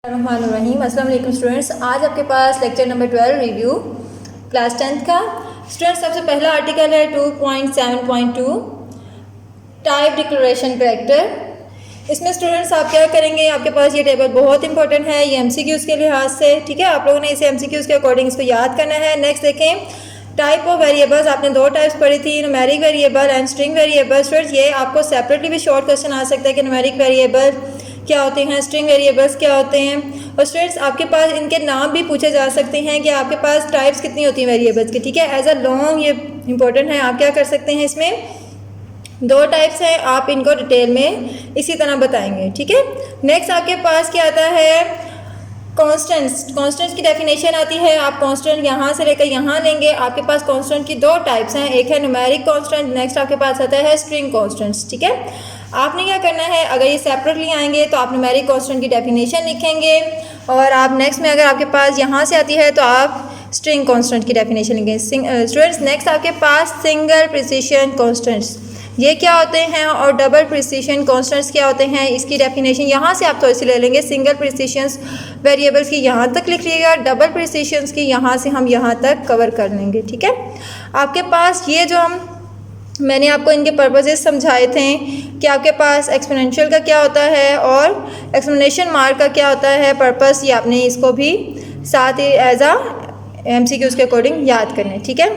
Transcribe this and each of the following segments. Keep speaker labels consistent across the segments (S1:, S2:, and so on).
S1: रहीम अस्सलाम वालेकुम स्टूडेंट्स। आज आपके पास lecture number 12 review class 10th का। स्टूडेंट्स सबसे पहला आर्टिकल है 2.7.2 टाइप डिक्लेरेशन कैरेक्टर। इसमें स्टूडेंट्स आप क्या करेंगे, आपके पास ये टेबल बहुत इंपॉर्टेंट है, ये एमसीक्यूज़ के लिहाज से, ठीक है। आप लोगों ने इसे एमसीक्यूज़ के अकॉर्डिंग इसको याद करना है। नेक्स्ट देखें, टाइप ऑफ वेरिएबल्स आपने दो टाइप्स पढ़ी थी, numeric variable and string variable. Students ये आपको सेपरेटली भी शॉर्ट क्वेश्चन आ सकता है कि न्यूमेरिक वेरिएबल क्या होते हैं, स्ट्रिंग वेरिएबल्स क्या होते हैं। और स्टूडेंट्स आपके पास इनके नाम भी पूछे जा सकते हैं कि आपके पास टाइप्स कितनी होती हैं वेरिएबल्स की, ठीक है। एज अ लॉन्ग ये इंपॉर्टेंट है। आप क्या कर सकते हैं, इसमें दो टाइप्स हैं, आप इनको डिटेल में इसी तरह बताएंगे, ठीक है। नेक्स्ट आपके पास क्या आता है, कॉन्स्टेंट्स। कॉन्स्टेंट्स की डेफिनेशन आती है, आप कॉन्स्टेंट यहाँ से लेकर यहाँ लेंगे। आपके पास कॉन्स्टेंट की दो टाइप्स हैं, एक है न्यूमेरिक कॉन्स्टेंट, नेक्स्ट आपके पास आता है स्ट्रिंग कॉन्स्टेंट्स, ठीक है। आपने क्या करना है, अगर ये सेपरेटली आएंगे तो आप न्यूमेरिक कॉन्स्टेंट की डेफिनेशन लिखेंगे, और आप नेक्स्ट में अगर आपके पास यहाँ से आती है तो आप स्ट्रिंग कॉन्स्टेंट की डेफिनेशन लिखेंगे। स्टूडेंट्स नेक्स्ट आपके पास सिंगल प्रिसिशन कॉन्स्टेंट्स ये क्या होते हैं, और डबल प्रिसिशन कॉन्स्टेंट्स क्या होते हैं, इसकी डेफिनेशन यहाँ से आप थोड़ी सी ले लेंगे। सिंगल प्रिसिशन वेरिएबल्स की यहाँ तक लिख लीजिएगा, डबल प्रिसिशन की यहाँ से हम यहाँ तक कवर कर लेंगे, ठीक है। आपके पास ये जो मैंने आपको इनके पर्पसेस समझाए थे कि आपके पास एक्सपोनेंशियल का क्या होता है और एक्सप्लेनेशन मार्क का क्या होता है पर्पस, ये आपने इसको भी साथ ही एज आ एमसीक्यूज़ के अकॉर्डिंग याद करने, ठीक है।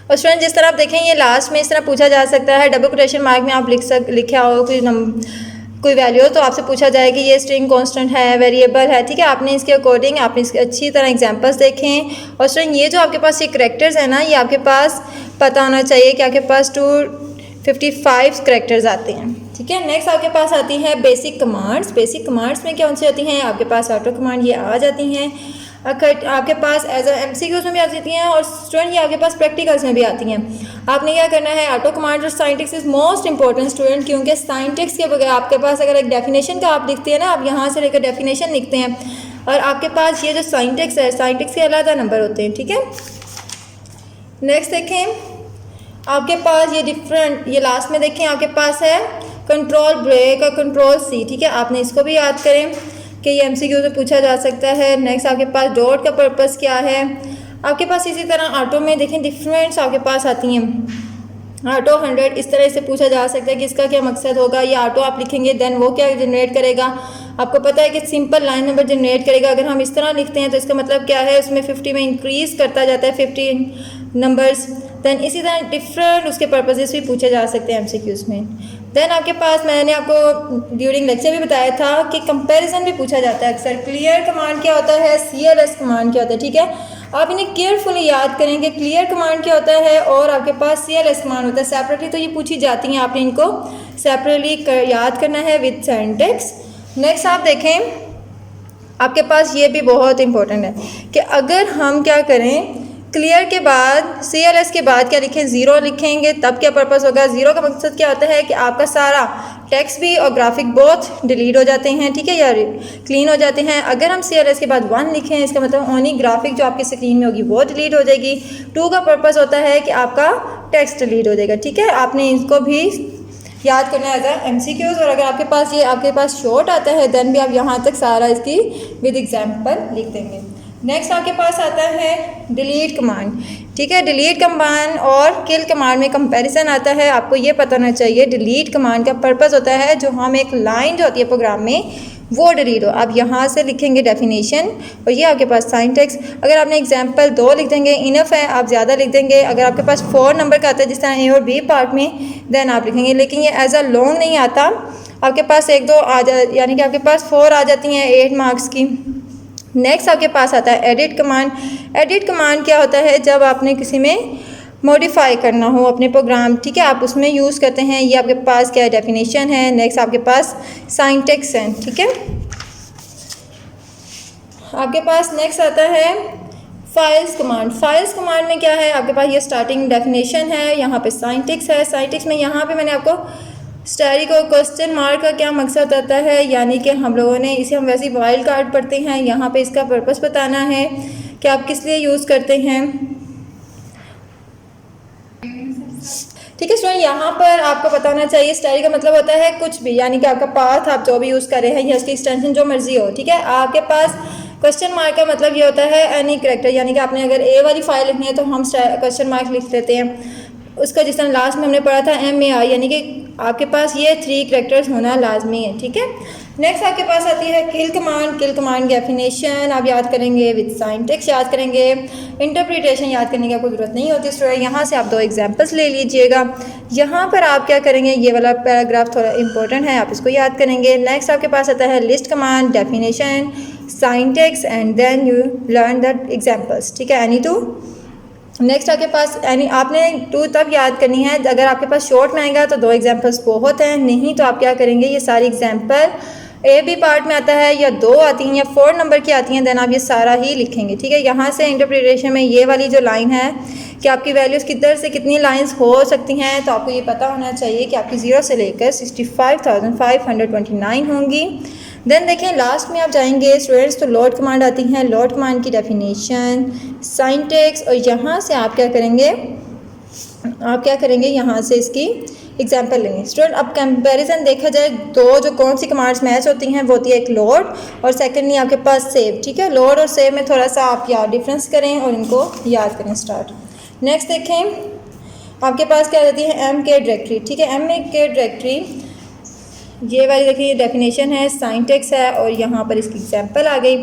S1: और स्टूडेंट जिस तरह आप देखें, ये लास्ट में इस तरह पूछा जा सकता है, डबल कोटेशन मार्क में आप लिखा हो कोई वैल्यू, तो आपसे पूछा जाए कि ये स्ट्रिंग कांस्टेंट है, वेरिएबल है, ठीक है। आपने इसके अकॉर्डिंग आपने इसके अच्छी तरह एग्जांपल्स देखें। और स्टूडेंट ये जो आपके पास ये करैक्टर्स है ना, ये आपके पास पता होना चाहिए कि आपके पास 255 करैक्टर्स आते हैं, ठीक है। नेक्स्ट आपके पास आती है बेसिक कमांड्स। बेसिक कमांड्स में क्या कौन सी होती हैं, आपके पास ऑटो कमांड ये आ जाती हैं, आपके पास एज एमसीक्यूज़ में भी आ जाती हैं, और स्टूडेंट ये आपके पास प्रैक्टिकल्स में भी आती हैं। आपने क्या करना है, ऑटो कमांड और साइंटिक्स इज मोस्ट इंपॉर्टेंट स्टूडेंट, क्योंकि साइंटिक्स के बगैर आपके पास अगर एक डेफिनेशन का आप लिखते हैं ना, आप यहाँ से लेकर डेफिनेशन लिखते हैं, और आपके पास ये जो साइंटिक्स है, साइंटिक्स के अलग नंबर होते हैं, ठीक है। नेक्स्ट देखें, आपके पास ये डिफरेंट, ये लास्ट में देखें आपके पास है कंट्रोल ब्रेक और कंट्रोल सी, ठीक है। आपने इसको भी याद करें कि ये एमसीक्यू से पूछा जा सकता है। नेक्स्ट आपके पास डॉट का पर्पस क्या है। आपके पास इसी तरह ऑटो में देखें डिफरेंट्स आपके पास आती हैं। ऑटो 100 इस तरह से पूछा जा सकता है कि इसका क्या मकसद होगा, ये ऑटो आप लिखेंगे देन वो क्या जनरेट करेगा। आपको पता है कि सिंपल लाइन नंबर जनरेट करेगा। अगर हम इस तरह लिखते हैं तो इसका मतलब क्या है, उसमें 50 में इंक्रीज़ करता जाता है 50 नंबर्स। देन इसी तरह डिफरेंट उसके पर्पसेस भी पूछे जा सकते हैं एमसीक्यूज़ में। देन आपके पास मैंने आपको ड्यूरिंग लेक्चर भी बताया था कि कंपैरिजन भी पूछा जाता है अक्सर। क्लियर कमांड क्या होता है, CLS कमांड क्या होता है, ठीक है। आप इन्हें केयरफुली याद करेंगे, क्लियर कमांड क्या होता है और आपके पास CLS कमांड होता है। सेपरेटली तो ये पूछी जाती हैं, आपने इनको सेपरेटली याद करना है विद सिंटैक्स। नेक्स्ट आप देखें, आपके पास ये भी बहुत इंपॉर्टेंट है कि अगर हम क्या करें, क्लियर के बाद CLS के बाद क्या लिखें, ज़ीरो लिखेंगे, तब क्या पर्पस होगा। ज़ीरो का मकसद क्या होता है कि आपका सारा टेक्स्ट भी और ग्राफिक बोथ डिलीट हो जाते हैं, ठीक है, या क्लीन हो जाते हैं। अगर हम CLS के बाद 1 लिखें, इसका मतलब ओनली ग्राफिक जो आपकी स्क्रीन में होगी वो डिलीट हो जाएगी। 2 का पर्पस होता है कि आपका टेक्स्ट डिलीट हो जाएगा, ठीक है। आपने इसको भी याद करना है एज एमसीक्यूज़। और अगर आपके पास ये आपके पास शॉर्ट आता है देन भी आप यहाँ तक सारा इसकी विद एग्जाम्पल लिख देंगे। नेक्स्ट आपके पास आता है डिलीट कमांड, ठीक है। डिलीट कमांड और किल कमांड में कंपैरिजन आता है। आपको ये पता होना चाहिए डिलीट कमांड का पर्पस होता है जो हम एक लाइन जो होती है प्रोग्राम में वो डिलीट हो। आप यहाँ से लिखेंगे डेफिनेशन और ये आपके पास साइंटेक्स। अगर आपने एग्जाम्पल 2 लिख देंगे इनफ है, आप ज़्यादा लिख देंगे। अगर आपके पास 4 नंबर का आता है जिस तरह A और B पार्ट में, देन आप लिखेंगे, लेकिन ये एज अ लॉन्ग नहीं आता। आपके पास 1-2 यानी कि आपके पास 4 आ जाती हैं 8 मार्क्स की। नेक्स्ट आपके पास आता है एडिट कमांड। एडिट कमांड क्या होता है, जब आपने किसी में मॉडिफाई करना हो अपने प्रोग्राम, ठीक है, आप उसमें यूज़ करते हैं। ये आपके पास क्या डेफिनेशन है। नेक्स्ट आपके पास साइंटेक्स है, ठीक है। आपके पास नेक्स्ट आता है फाइल्स कमांड। फाइल्स कमांड में क्या है, आपके पास ये स्टार्टिंग डेफिनेशन है, यहाँ पे साइंटिक्स है। साइंटिक्स में यहाँ पे मैंने आपको स्टैटिक और क्वेश्चन मार्क का क्या मकसद आता है, यानी कि हम लोगों ने इसे हम वैसे वाइल्ड कार्ड पढ़ते हैं, यहाँ पे इसका पर्पस बताना है कि आप किस लिए यूज़ करते हैं। ठीक है स्टूडेंट, यहाँ पर आपको पता होना चाहिए स्टाइल का मतलब होता है कुछ भी, यानी कि आपका पाथ आप जो भी यूज़ कर रहे हैं या उसकी एक्सटेंशन जो मर्जी हो। ठीक है, आपके पास क्वेश्चन मार्क का मतलब ये होता है एनी करेक्टर, यानी कि आपने अगर ए वाली फाइल लिखनी है तो हम क्वेश्चन मार्क लिख लेते हैं उसका, जिस तरह लास्ट में हमने पढ़ा था MAI, यानी कि आपके पास ये 3 करेक्टर्स होना लाजमी है। ठीक है, नेक्स्ट आपके पास आती है किल कमांड। किल कमांड की डेफिनेशन आप याद करेंगे, विद सिंटैक्स याद करेंगे, इंटरप्रिटेशन याद करने की आपको ज़रूरत नहीं होती स्टूडेंट। यहाँ से आप 2 एग्जांपल्स ले लीजिएगा। यहाँ पर आप क्या करेंगे, ये वाला पैराग्राफ थोड़ा इंपॉर्टेंट है, आप इसको याद करेंगे। नेक्स्ट आपके पास आता है list command, definition, syntax and then you learn the examples. ठीक है, एनी 2। नेक्स्ट आपके पास एनी आपने 2 तब याद करनी है अगर आपके पास शॉर्ट में आएगा तो 2 एग्जांपल्स बहुत हैं, नहीं तो आप क्या करेंगे, ये सारी एग्जांपल ए बी पार्ट में आता है या 2 आती हैं या 4 नंबर की आती हैं, देन आप ये सारा ही लिखेंगे। ठीक है, यहाँ से इंटरप्रिटेशन में ये वाली जो लाइन है कि आपकी वैल्यूज़ किधर से कितनी लाइंस हो सकती हैं, तो आपको ये पता होना चाहिए कि आपकी 0 से लेकर 65,529 होंगी। देन देखें लास्ट में आप जाएंगे स्टूडेंट्स तो लोड कमांड आती हैं, लोड कमांड की डेफिनेशन, सिंटैक्स, और यहाँ से आप क्या करेंगे यहाँ से इसकी एग्जाम्पल लेंगे। स्टूडेंट अब कंपैरिजन देखा जाए तो जो कौन सी कमांड्स मैच होती हैं वो होती है एक लोड और सेकेंडली आपके पास सेव। ठीक है, लोड और सेव में थोड़ा सा आप याद डिफरेंस करें और इनको याद करें। स्टार्ट नेक्स्ट देखें आपके पास क्या रहती है MK डायरेक्टरी। ठीक है, MK डायरेक्टरी ये वाली देखिए डेफिनेशन है, सिंटैक्स है और यहाँ पर इसकी एग्जांपल आ गई।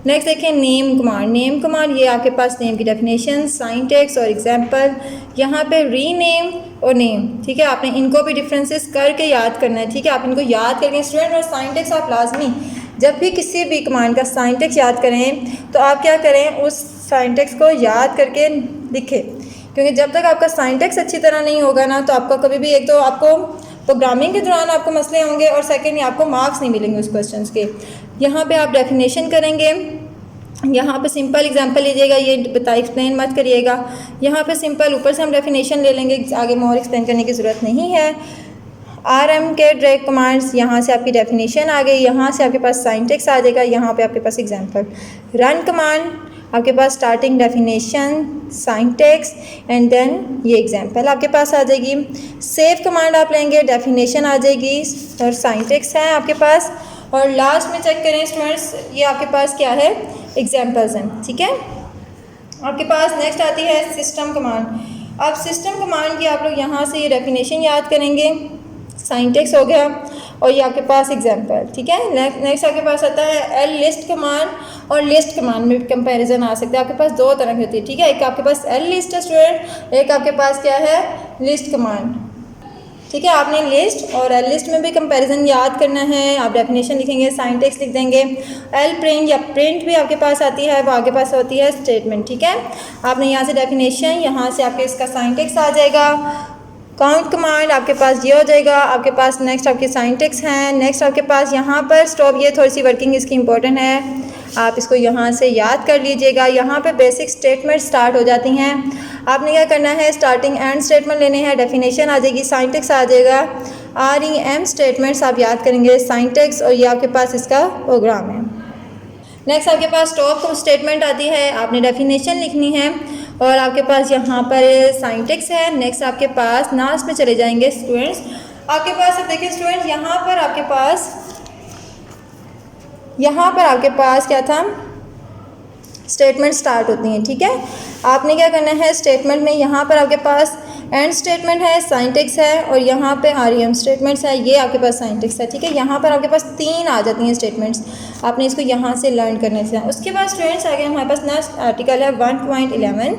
S1: नेक्स्ट देखें नेम कमांड। नेम कमांड ये आपके पास नेम की डेफिनेशन, सिंटैक्स और एग्जांपल। यहाँ पे रीनेम और नेम। ठीक है, आपने इनको भी डिफरेंसेस करके याद करना है। ठीक है, आप इनको याद करके स्टूडेंट, और सिंटैक्स आप लाजमी जब भी किसी भी कमांड का सिंटैक्स याद करें तो आप क्या करें, उस सिंटैक्स को याद करके लिखें, क्योंकि जब तक आपका सिंटैक्स अच्छी तरह नहीं होगा ना तो आपका कभी भी, एक तो आपको प्रोग्रामिंग के दौरान आपको मसले होंगे और सेकेंड आपको मार्क्स नहीं मिलेंगे उस क्वेश्चंस के। यहाँ पे आप डेफिनेशन करेंगे, यहाँ पे सिंपल एग्जांपल लीजिएगा, ये एक्सप्लेन मत करिएगा। यहाँ पे सिंपल ऊपर से हम डेफिनेशन ले लेंगे, आगे मोर एक्सप्लेन करने की ज़रूरत नहीं है। RMK डायरेक्ट कमांड्स, यहाँ से आपकी डेफिनेशन आ गई, यहाँ से आपके पास सिंटैक्स आ जाएगा, यहाँ पे आपके पास एग्जांपल। रन कमांड आपके पास starting definition, syntax and then ये एग्जांपल आपके पास आ जाएगी। सेव कमांड आप लेंगे, डेफिनेशन आ जाएगी और सिंटैक्स है आपके पास, और लास्ट में चेक करें स्टूडेंट्स ये आपके पास क्या है, एग्जांपल्स हैं। ठीक है, आपके पास नेक्स्ट आती है सिस्टम कमांड। अब सिस्टम कमांड की आप लोग यहाँ से ये डेफिनेशन याद करेंगे, सिंटैक्स हो गया और ये आपके पास एग्जांपल। ठीक है, नेक्स्ट आपके पास आता है लिस्ट कमांड, और लिस्ट कमांड में कंपैरिजन आ सकता है। आपके पास 2 तरह की होती है। ठीक है, एक आपके पास लिस्ट है स्टूडेंट, एक आपके पास क्या है, लिस्ट कमांड। ठीक है, आपने लिस्ट और लिस्ट में भी कंपैरिजन याद करना है। आप डेफिनेशन लिखेंगे, सिंटैक्स लिख देंगे। प्रिंट या प्रिंट भी आपके पास आती है, वो आपके पास होती है स्टेटमेंट। ठीक है, आपने यहाँ से डेफिनेशन, यहाँ से आपके इसका सिंटैक्स आ जाएगा। काउंट कमांड आपके पास ये हो जाएगा, आपके पास नेक्स्ट आपके सिंटैक्स हैं। नेक्स्ट आपके पास यहाँ पर स्टॉप, ये थोड़ी सी वर्किंग इसकी इंपॉर्टेंट है, आप इसको यहाँ से याद कर लीजिएगा। यहाँ पे बेसिक स्टेटमेंट स्टार्ट हो जाती हैं, आपने क्या करना है, स्टार्टिंग एंड स्टेटमेंट लेने हैं, डेफिनेशन आ जाएगी, सिंटैक्स आ जाएगा। REM स्टेटमेंट्स आप याद करेंगे, सिंटैक्स, और ये आपके पास इसका प्रोग्राम है। नेक्स्ट आपके पास स्टॉप स्टेटमेंट आती है, आपने डेफिनेशन लिखनी है और आपके पास यहाँ पर सिंटैक्स है। नेक्स्ट आपके पास लास्ट में चले जाएंगे स्टूडेंट्स, आपके पास अब देखिए स्टूडेंट्स यहाँ पर आपके पास क्या था, स्टेटमेंट स्टार्ट होती हैं। ठीक है, आपने क्या करना है, स्टेटमेंट में यहाँ पर आपके पास एंड स्टेटमेंट है, सिंटैक्स है, और यहाँ पे REM स्टेटमेंट्स है, ये आपके पास सिंटैक्स है। ठीक है, यहाँ पर आपके पास 3 आ जाती हैं स्टेटमेंट्स, आपने इसको यहाँ से लर्न करने से। उसके बाद स्टूडेंट्स आगे हमारे पास नेक्स्ट आर्टिकल है 1.11,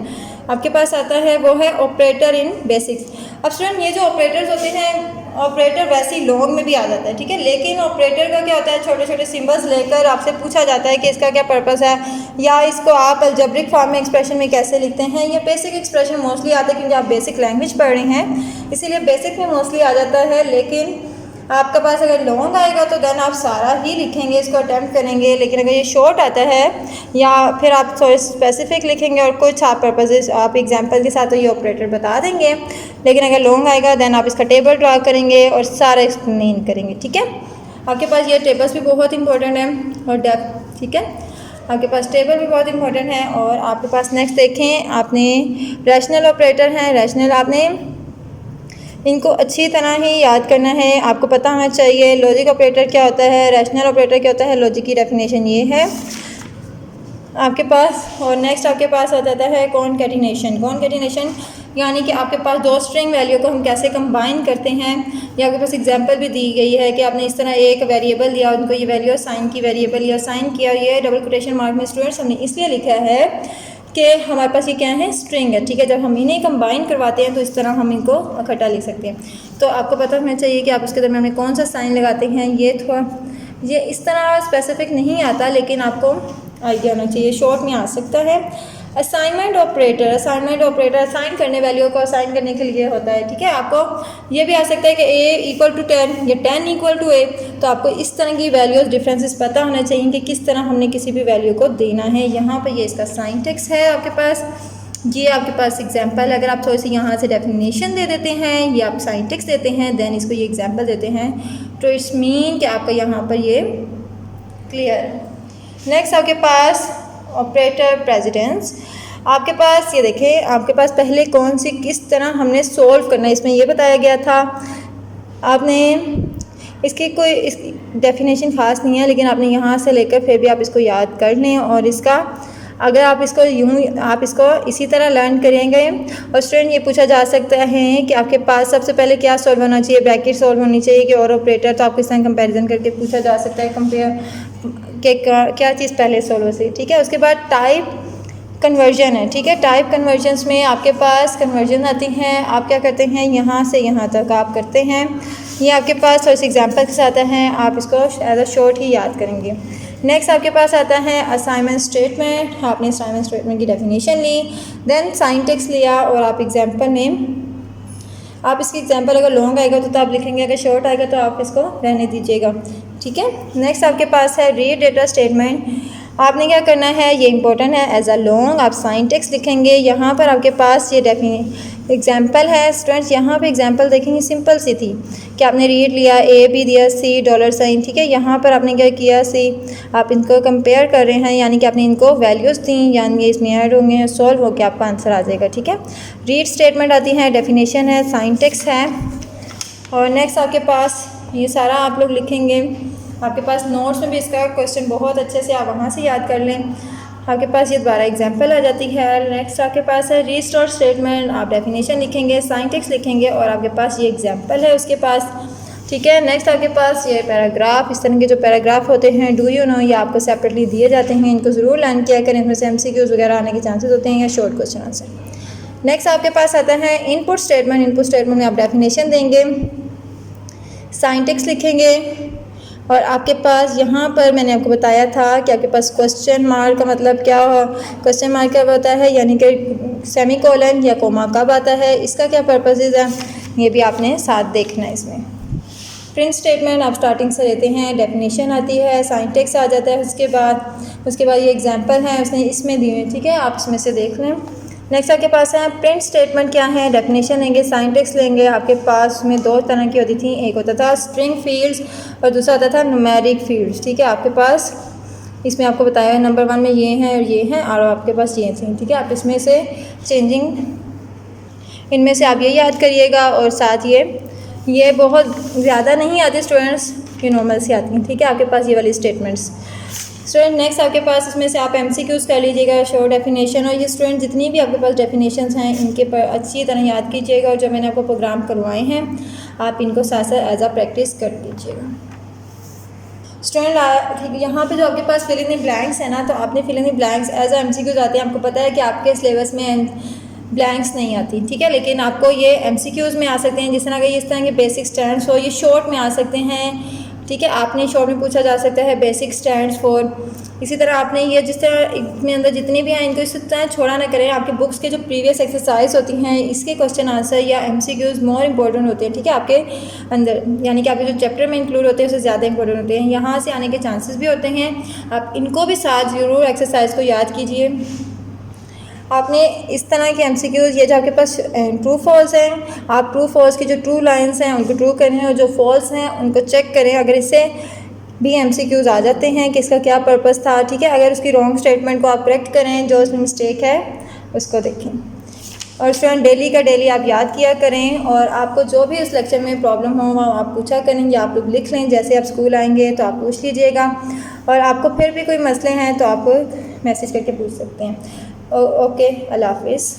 S1: आपके पास आता है वो है ऑपरेटर इन बेसिक्स। अब स्टूडेंट ये जो ऑपरेटर्स होते हैं, ऑपरेटर वैसे ही लॉन्ग में भी आ जाता है। ठीक है, लेकिन ऑपरेटर का क्या होता है, छोटे छोटे सिंबल्स लेकर आपसे पूछा जाता है कि इसका क्या पर्पस है, या इसको आप अलजेब्रिक फॉर्म में एक्सप्रेशन में कैसे लिखते हैं। ये बेसिक एक्सप्रेशन मोस्टली आता है क्योंकि आप बेसिक लैंग्वेज पढ़ रहे हैं, इसीलिए बेसिक में मोस्टली आ जाता है। लेकिन आपके पास अगर लॉन्ग आएगा तो देन आप सारा ही लिखेंगे, इसको अटैम्प्ट करेंगे। लेकिन अगर ये शॉर्ट आता है या फिर आप थोड़े स्पेसिफिक लिखेंगे और कुछ आप पर्पजेस आप एग्जांपल के साथ तो ये ऑपरेटर बता देंगे। लेकिन अगर लॉन्ग आएगा देन आप इसका टेबल ड्रा करेंगे और सारा एक्सप्लेन करेंगे। ठीक है, आपके पास ये टेबल्स भी बहुत इंपॉर्टेंट है और डेप्थ। ठीक है, आपके पास टेबल भी बहुत इंपॉर्टेंट है। और आपके पास नेक्स्ट देखें, आपने रैशनल ऑपरेटर हैं, रैशनल आपने इनको अच्छी तरह ही याद करना है। आपको पता होना चाहिए लॉजिक ऑपरेटर क्या होता है, रैशनल ऑपरेटर क्या होता है, लॉजिक की डेफिनेशन ये है आपके पास। और नेक्स्ट आपके पास आ जाता है कॉनकैटिनेशन। कॉनकैटिनेशन यानी कि आपके पास दो स्ट्रिंग वैल्यू को हम कैसे कंबाइन करते हैं। या आपके पास एग्जांपल भी दी गई है कि आपने इस तरह एक वेरिएबल लिया, उनको ये वैल्यू साइन की वेरिएबल या साइन किया, ये डबल कोटेशन मार्क में स्टूडेंट्स हमने इसलिए लिखा है कि हमारे पास ये क्या है, स्ट्रिंग है, ठीक है। जब हम इन्हें कंबाइन करवाते हैं तो इस तरह हम इनको इकट्ठा लिख सकते हैं। तो आपको पता होना चाहिए कि आप उसके दरमियान में कौन सा साइन लगाते हैं। ये इस तरह स्पेसिफिक नहीं आता, लेकिन आपको आइडिया होना चाहिए, शॉर्ट में आ सकता है। असाइनमेंट ऑपरेटर असाइन करने वैल्यू को असाइन करने के लिए होता है, ठीक है। आपको ये भी आ सकता है कि a इक्वल टू 10 या 10 इक्वल टू a, तो आपको इस तरह की वैल्यूज डिफरेंसेस पता होना चाहिए कि किस तरह हमने किसी भी वैल्यू को देना है। यहाँ पर ये इसका सिंटैक्स है आपके पास, ये आपके पास एग्जाम्पल। अगर आप थोड़ी सी यहाँ से डेफिनेशन दे देते हैं, ये आप सिंटैक्स देते हैं, देन इसको ये एग्जाम्पल देते हैं, तो इट्स मीन कि आपका यहाँ पर ये क्लियर है। नेक्स्ट आपके पास ऑपरेटर प्रेसिडेंस। आपके पास ये देखें, आपके पास पहले कौन सी किस तरह हमने सोल्व करना है इसमें ये बताया गया था। आपने इसकी कोई डेफिनेशन ख़ास नहीं है, लेकिन आपने यहाँ से लेकर फिर भी आप इसको याद कर लें। और इसका अगर आप इसको इसी तरह लर्न करेंगे। और स्टूडेंट ये पूछा जा सकता है कि आपके पास सबसे पहले क्या सॉल्व होना चाहिए, ब्रैकेट सॉल्व होनी चाहिए कि और ऑपरेटर, तो आपको इस तरह कंपेरिजन करके पूछा जा सकता है कंपेयर कि क्या चीज़ पहले सॉल्व हो सकती है, ठीक है। उसके बाद टाइप कन्वर्जन है, ठीक है। टाइप कन्वर्जन्स में आपके पास कन्वर्जन आती हैं, आप क्या करते हैं, यहाँ से यहाँ तक आप करते हैं। ये आपके पास थोड़ी सी एग्जाम्पल के साथ है, आप इसको एज अ शॉर्ट ही याद करेंगे। नेक्स्ट आपके पास आता है असाइनमेंट स्टेटमेंट। आपने असाइनमेंट स्टेटमेंट की डेफिनेशन ली, देन सिंटैक्स लिया, और आप एग्जाम्पल में आप इसकी एग्जाम्पल अगर लॉन्ग आएगा तो आप लिखेंगे, अगर शॉर्ट आएगा तो आप इसको रहने दीजिएगा, ठीक है। नेक्स्ट आपके पास है रीड डेटा स्टेटमेंट। आपने क्या करना है, ये इंपॉर्टेंट है, एज अ लॉन्ग आप सिंटैक्स लिखेंगे। यहाँ पर आपके पास ये एग्जाम्पल है स्टूडेंट्स, यहाँ पे एग्जाम्पल देखेंगे, सिंपल सी थी कि आपने रीड लिया, ए भी दिया, सी डॉलर साइन, ठीक है। यहाँ पर आपने क्या किया, सी आप इनको कंपेयर कर रहे हैं, यानी कि आपने इनको वैल्यूज़ दी, यानी इसमें ऐड होंगे, सॉल्व होकर आपका आंसर आ जाएगा, ठीक है। रीड स्टेटमेंट आती है, डेफिनेशन है, सिंटैक्स है। और नेक्स्ट आपके पास ये सारा आप लोग लिखेंगे। आपके पास नोट्स में भी इसका क्वेश्चन बहुत अच्छे से आप वहाँ से याद कर लें। आपके पास ये दोबारा एग्जांपल आ जाती है। नेक्स्ट आपके पास है रीस्टोर स्टेटमेंट। आप डेफिनेशन लिखेंगे, सिंटैक्स लिखेंगे, और आपके पास ये एग्जांपल है उसके पास, ठीक है। नेक्स्ट आपके पास ये पैराग्राफ, इस तरह के जो पैराग्राफ होते हैं, डू यू नो, ये आपको सेपरेटली दिए जाते हैं, इनको ज़रूर लर्न किया करें, इसमें से MCQs वगैरह आने के चांसेस होते हैं, या शॉर्ट क्वेश्चन आंसर। नेक्स्ट आपके पास आता है इनपुट स्टेटमेंट। इनपुट स्टेटमेंट में आप डेफिनेशन देंगे, सिंटैक्स लिखेंगे, और आपके पास यहाँ पर मैंने आपको बताया था कि आपके पास क्वेश्चन मार्क का मतलब क्या हो, क्वेश्चन मार्क कब होता है, यानी कि सेमीकोलन या कोमा कब आता है, इसका क्या पर्पसेस है, ये भी आपने साथ देखना है इसमें। प्रिंट स्टेटमेंट आप स्टार्टिंग से लेते हैं, डेफिनेशन आती है, सिंटैक्स आ जाता है, उसके बाद ये एग्जांपल है उसने इसमें दिए हैं, ठीक है, आप इसमें से देख लें। नेक्स्ट आपके पास है प्रिंट स्टेटमेंट क्या है, डेफिनेशन लेंगे, सिंटैक्स लेंगे। आपके पास में दो तरह की होती थी, एक होता था स्ट्रिंग फील्ड्स और दूसरा होता था न्यूमेरिक फील्ड्स, ठीक है। आपके पास इसमें आपको बताया नंबर 1 में ये हैं और ये हैं, और आपके पास ये थे, ठीक है। आप इसमें से चेंजिंग, इनमें से आप ये याद करिएगा, और साथ ये बहुत ज़्यादा नहीं आती स्टूडेंट्स, ये नॉर्मल सी आती हैं, ठीक है। आपके पास ये वाली स्टेटमेंट्स स्टूडेंट। नेक्स्ट आपके पास इसमें से आप MCQs कर लीजिएगा, शॉर्ट डेफिनेशन, और ये स्टूडेंट जितनी भी आपके पास डेफिनेशंस हैं इनके पर अच्छी तरह याद कीजिएगा, और जो मैंने आपको प्रोग्राम करवाए हैं आप इनको साथ साथ एज अ प्रैक्टिस कर लीजिएगा। स्टूडेंट यहाँ पे जो आपके पास फिल इन द ब्लैंक्स है ना, तो आपने fill in the blanks as a MCQs आते हैं। आपको पता है कि आपके सिलेबस में ब्लैंक्स नहीं आती, ठीक है, लेकिन आपको ये MCQs में आ सकते हैं, जिस तरह के इस तरह के बेसिक स्टैंड्स हो, ये शॉर्ट में आ सकते हैं, ठीक है। आपने शॉर्ट में पूछा जा सकता है बेसिक स्टैंड्स फॉर, इसी तरह आपने ये जिस तरह इसमें अंदर जितने भी हैं इनको इस तरह छोड़ा ना करें। आपके बुक्स के जो प्रीवियस एक्सरसाइज होती हैं इसके क्वेश्चन आंसर या MCQs मोर इंपॉर्टेंट होते हैं, ठीक है, आपके अंदर, यानी कि आपके जो चैप्टर में इंक्लूड होते हैं उससे ज़्यादा इंपॉर्टेंट होते हैं, यहाँ से आने के चांसेस भी होते हैं। आप इनको भी साथ ज़रूर एक्सरसाइज को याद कीजिए। आपने इस तरह के MCQs, ये जो आपके पास ट्रू फॉल्स हैं, आप ट्रू फॉल्स की जो ट्रू लाइंस हैं उनको ट्रू करें, और जो फॉल्स हैं उनको चेक करें। अगर इससे भी MCQs आ जाते हैं कि इसका क्या पर्पस था, ठीक है। अगर उसकी रॉन्ग स्टेटमेंट को आप करेक्ट करें, जो उसमें मिस्टेक है उसको देखें। और स्टूडेंट डेली का डेली आप याद किया करें, और आपको जो भी उस लेक्चर में प्रॉब्लम हो वहाँ आप पूछा करें, या आप लोग लिख लें, जैसे आप स्कूल आएंगे तो आप पूछ लीजिएगा, और आपको फिर भी कोई मसले हैं तो आप मैसेज करके पूछ सकते हैं। ओके, अल्लाह हाफिज़।